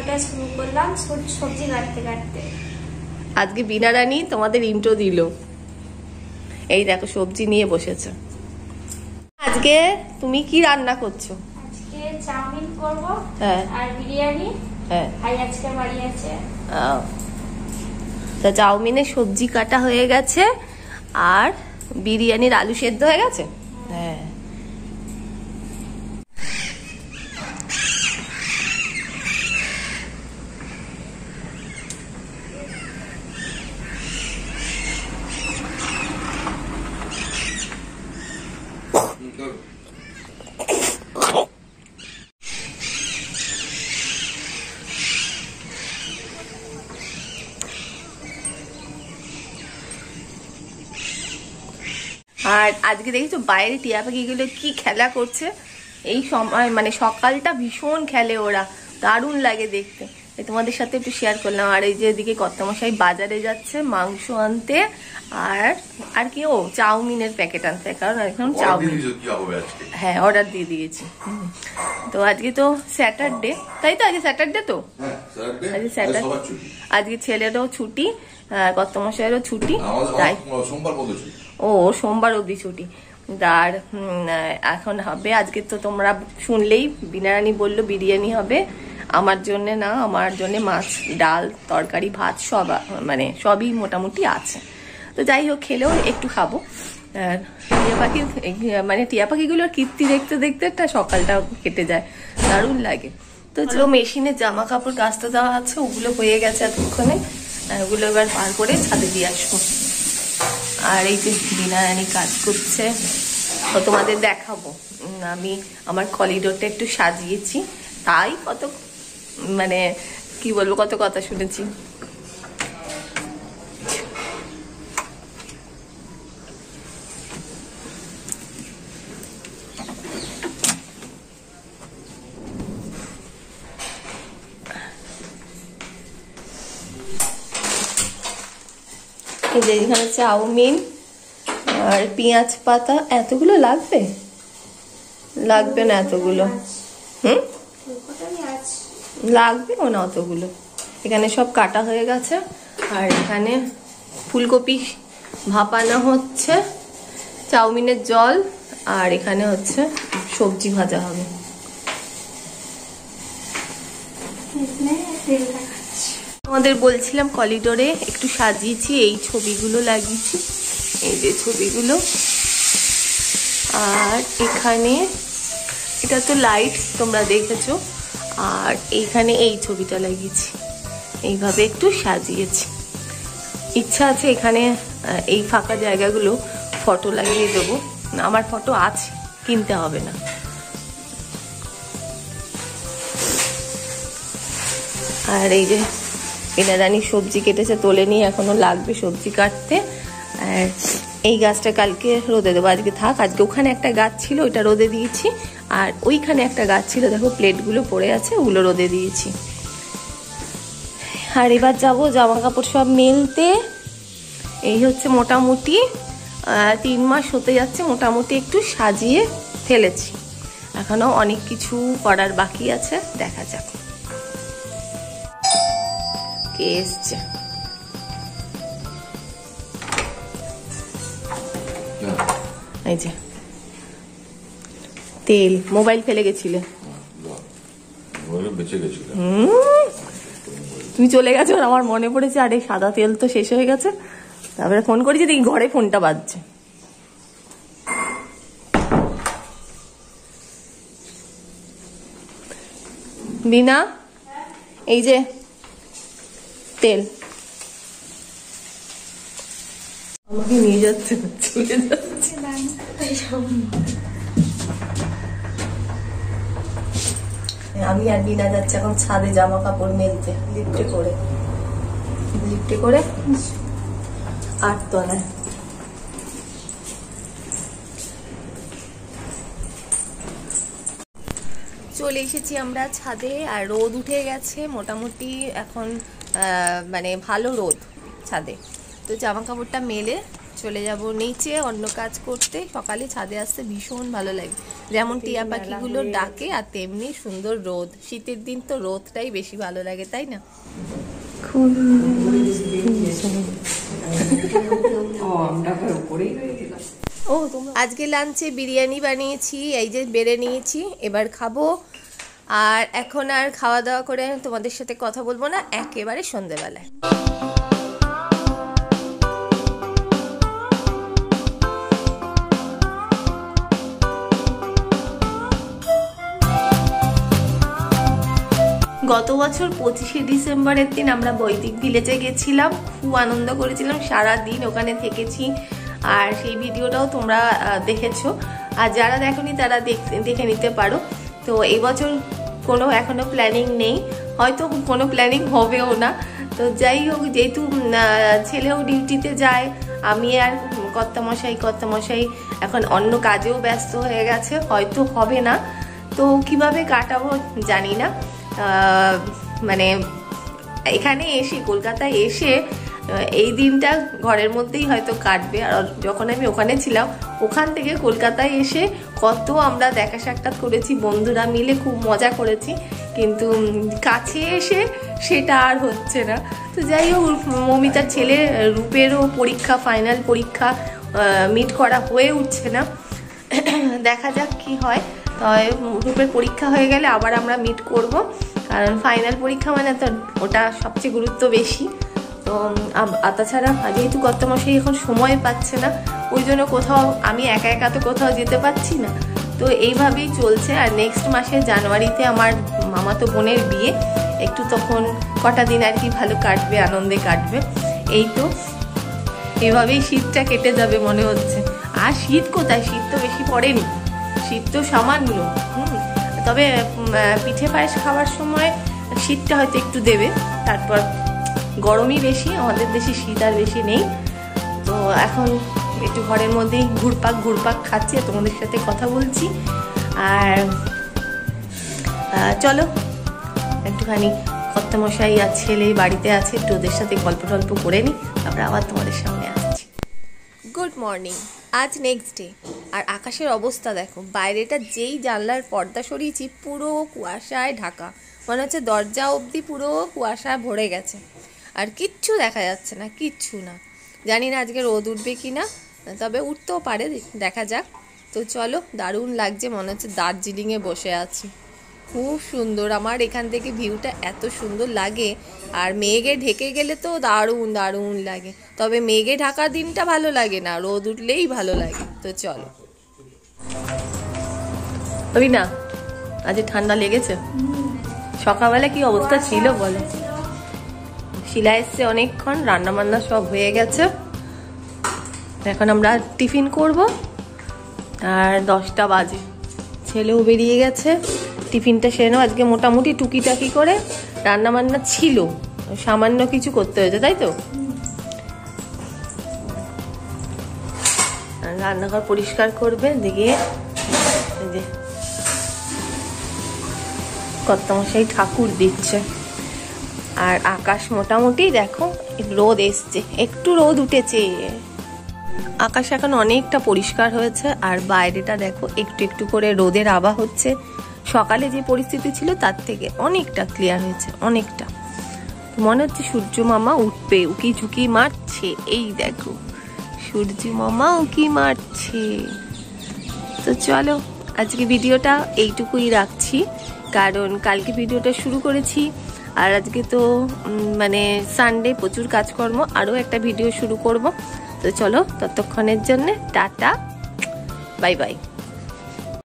ব্লগটা শুরু করলাম সবজি কাটতে কাটতে। আজকে বিনা রানী তোমাদের ইন্ট্রো দিল। এই দেখো সবজি নিয়ে বসেছে। আজকে তুমি কি রান্না করছো? আজকে চাউমিন করব হ্যাঁ আর বিরিয়ানি। হ্যাঁ ভাই আজকে বাড়ি আছে। তা চাউমিনের সবজি কাটা হয়ে গেছে আর বিরিয়ানির আলু সেদ্ধ হয়ে গেছে। হ্যাঁ আর আজকে দেখেছো বাইরে টিয়া পাখিগুলো কি খেলা করছে। এই সময় মানে সকালটা ভীষণ খেলে ওরা, দারুণ লাগে দেখতে। তোমাদের সাথে একটু শেয়ার করলাম। আর এই যে এদিকে কর্তামশাই বাজারে যাচ্ছে মাংস আনতে আর আর কি ও চাউমিনের প্যাকেট আনতে, কারণ এখন চাউমিন হ্যাঁ অর্ডার দিয়ে দিয়েছি। তো আজকে তো স্যাটারডে, তাই তো? আজকে স্যাটারডে তো, আজকে স্যাটারডে, আজকে ছেলেরও ছুটি, কর্তামশাইয়েরও ছুটি, তাই ও সোমবার অবধি ছুটি। আর এখন হবে আজকে তো তোমরা শুনলেই, বিনা রানী বললো বিরিয়ানি হবে। আমার জন্য না, আমার জন্য মাছ ডাল তরকারি ভাত সব মানে সবই মোটামুটি আছে। তো যাই হোক খেলেও একটু খাবো। আর টিয়া পাখির মানে টিয়া পাখিগুলোর কীর্তি দেখতে দেখতে একটা সকালটা কেটে যায়, দারুণ লাগে। তো চলো মেশিনে জামা কাপড় কাচতে দেওয়া আছে, ওগুলো হয়ে গেছে এতক্ষণে, ওগুলো এবার বার করে ছাদে দিয়ে আসবো। আর এই যে বিনা রানী কাজ করছে, তো তোমাদের দেখাবো। আমি আমার করিডোরটা একটু সাজিয়েছি, তাই কত মানে কি বলবো, কত কথা শুনেছি। এই যে এখানে চাউমিন আর পেঁয়াজ পাতা, এতগুলো লাগবে? লাগবে না এতগুলো, লাগবে না অতগুলো। এখানে সব কাটা হয়ে গেছে। আর এখানে ফুলকপি ভাপানো হচ্ছে, চাউমিনের জল, আর এখানে হচ্ছে সবজি ভাজা হবে। তোমাদের বলছিলাম করিডোরে একটু সাজিয়েছি, এই ছবিগুলো লাগিয়েছি, এই যে ছবিগুলো। আর এখানে এটা তো লাইট তোমরা দেখেছো, আর এইখানে এই ছবিটা লাগিয়েছি, এইভাবে একটু সাজিয়েছি। ইচ্ছা আছে এখানে এই ফাঁকা জায়গাগুলো ফটো লাগিয়ে দেবো, আমার ফটো আছে, কিনতে হবে না। আর এই যে বিনা রানী সবজি কেটেছে, তোলেনি, এখনো লাগবে সবজি কাটতে। আর এই গাছটা কালকে রোদে দেবো, আজকে থাক। আজকে ওখানে একটা গাছ ছিল, ওইটা রোদে দিয়েছি। আর ওইখানে একটা গাছ ছিল, দেখো প্লেটগুলো পড়ে আছে, ওগুলো রোদে দিয়েছি। আর এবার যাবো জামা কাপড় সব মেলতে। এই হচ্ছে মোটামুটি 3 মাস হতে যাচ্ছে, মোটামুটি একটু সাজিয়ে ফেলেছি। এখনো অনেক কিছু করার বাকি আছে, দেখা যাক। কে এসছে? এই যে তেল, মোবাইল ফেলে গেছিলে, তুমি চলে গেছো, আমার মনে পড়েছে আরে সাদা তেল তো শেষ হয়ে গেছে। তারপরে ফোন করেছি, দেখি ঘরে ফোনটা বাজছে। বিনা, এই যে তেল, আমাকে নিয়ে যাচ্ছে, চলে যাচ্ছে। আমি আর বিনা যাচ্ছে এখন ছাদে জামা কাপড় মেলতে, লিফটে করে 8 তলায়। চলে এসেছি আমরা ছাদে, আর রোদ উঠে গেছে মোটামুটি এখন, মানে ভালো রোদ ছাদে। তো জামা কাপড়টা মেলে চলে যাব নিচে অন্য কাজ করতে। সকালে ছাদে আসতে ভীষণ ভালো লাগে, যেমন টিয়া পাখিগুলো ডাকে আর তেমনি সুন্দর রোদ। শীতের দিন তো রোদটাই বেশি ভালো লাগে, তাই না? আজকে লাঞ্চে বিরিয়ানি বানিয়েছি, এই যে বেড়ে নিয়েছি, এবার খাবো। আর এখন আর খাওয়া দাওয়া করে তোমাদের সাথে কথা বলবো না, একেবারে সন্ধ্যেবেলায়। গত বছর 25শে ডিসেম্বরের দিন আমরা বৈদিক ভিলেজে গেছিলাম, খুব আনন্দ করেছিলাম, সারা দিন ওখানে থেকেছি। আর সেই ভিডিওটাও তোমরা দেখেছো, আর যারা দেখোনি তারা দেখে নিতে পারো। তো এই বছর কোনো এখনো প্ল্যানিং নেই, হয়তো কোনো প্ল্যানিং হবেও না। তো যাই হোক, যেহেতু ছেলেও ডিউটিতে যায়, আমি আর কর্তামশাই এখন অন্য কাজেও ব্যস্ত হয়ে গেছে, হয়তো হবে না। তো কিভাবে কাটাবো জানি না। মানে এখানে এসে, কলকাতায় এসে এই দিনটা ঘরের মধ্যেই হয়তো কাটবে। আর যখন আমি ওখানে ছিলাম, ওখান থেকে কলকাতায় এসে কত আমরা দেখা সাক্ষাৎ করেছি, বন্ধুরা মিলে খুব মজা করেছি, কিন্তু কাছে এসে সেটা আর হচ্ছে না। তো যাই হোক, মমিতার ছেলে রূপেরও পরীক্ষা, ফাইনাল পরীক্ষা, মিট করা হয়ে উঠছে না। দেখা যাক কি হয়। রূপের পরীক্ষা হয়ে গেলে আবার আমরা মিট করব, কারণ ফাইনাল পরীক্ষা মানে তো ওটা সবচেয়ে গুরুত্ব বেশি। তো তাছাড়া যেহেতু কর্তামশাই এখন সময় পাচ্ছে না, ওই জন্য কোথাও আমি একা একা তো কোথাও যেতে পারছি না। তো এইভাবেই চলছে। আর নেক্সট মাসে জানুয়ারিতে আমার মামাতো বোনের বিয়ে, একটু তখন কটা দিন আর কি ভালো কাটবে, আনন্দে কাটবে। এই তো এভাবেই শীতটা কেটে যাবে মনে হচ্ছে। আর শীত কোথায়, শীত তো বেশি পড়েনি, শীত তো সামান্য। তবে পিঠে পায়েস খাওয়ার সময় শীতটা হয়তো একটু দেবে, তারপর গরমই বেশি, আমাদের দেশে শীত আর বেশি নেই। তো এখন একটু ঘরের মধ্যেই ঘুরপাক খাচ্ছি, তোমাদের সাথে কথা বলছি। আর চলো একটুখানি কর্তামশাই আর ছেলে বাড়িতে আছে, একটু ওদের সাথে গল্প টল্প করে নিই, তারপরে আবার তোমাদের সামনে আসছি। গুড মর্নিং, আজ নেক্সট ডে। আর আকাশের অবস্থা দেখো, বাইরেটা যেই জানলার পর্দা সরিয়েছি পুরো কুয়াশায় ঢাকা, মনে হচ্ছে দরজা অবধি পুরো কুয়াশায় ভরে গেছে, আর কিচ্ছু দেখা যাচ্ছে না, কিচ্ছু না। জানি না আজকে রোদ উঠবে কি না, তবে উঠতেও পারে, দেখা যাক। তো চলো, দারুণ লাগছে, মনে হচ্ছে দার্জিলিংয়ে বসে আছি, খুব সুন্দর। আমার এখান থেকে ভিউটা এত সুন্দর লাগে। আর মেঘে ঢেকে গেলে তো দারুণ দারুণ লাগে, তবে মেঘে ঢাকা দিনটা ভালো লাগে না, রোদ উঠলেই ভালো লাগে। তো চলো। না আজ ঠান্ডা লেগেছে? সকালবেলা কি অবস্থা ছিল বলো? শিলা এসছে অনেকক্ষণ, রান্না বান্না সব হয়ে গেছে, এখন আমরা টিফিন করব। আর 10টা বাজে, ছেলেও বেরিয়ে গেছে, টিফিনটা সেরে নেব। আজকে মোটামুটি টুকিটাকি করে রান্না বান্না ছিল, সামান্য কিছু করতে হয়েছে, তাই তো? রান্নাঘর পরিষ্কার করবে, দেখে যে কর্তামশাই ঠাকুর দিচ্ছে। আর আকাশ মোটামুটি দেখো, রোদ এসছে, একটু রোদ উঠেছে, আকাশ এখন অনেকটা পরিষ্কার হয়েছে। আর বাইরেটা দেখো, একটু একটু করে রোদের আভা হচ্ছে। সকালে যে পরিস্থিতি ছিল তার থেকে অনেকটা ক্লিয়ার হয়েছে, অনেকটা। মনে হচ্ছে সূর্য মামা উঠবে, উকি ঝুঁকি মারছে। এই দেখো, সূর্য মামা উকি মারছে। তো চলো, আজকে ভিডিওটা এইটুকুই রাখছি, কারণ কালকে ভিডিওটা শুরু করেছি, আর আজকে তো মানে সানডে, প্রচুর কাজকর্ম, আরও একটা ভিডিও শুরু করব। তো চলো, ততক্ষণের জন্য টাটা, বাই বাই।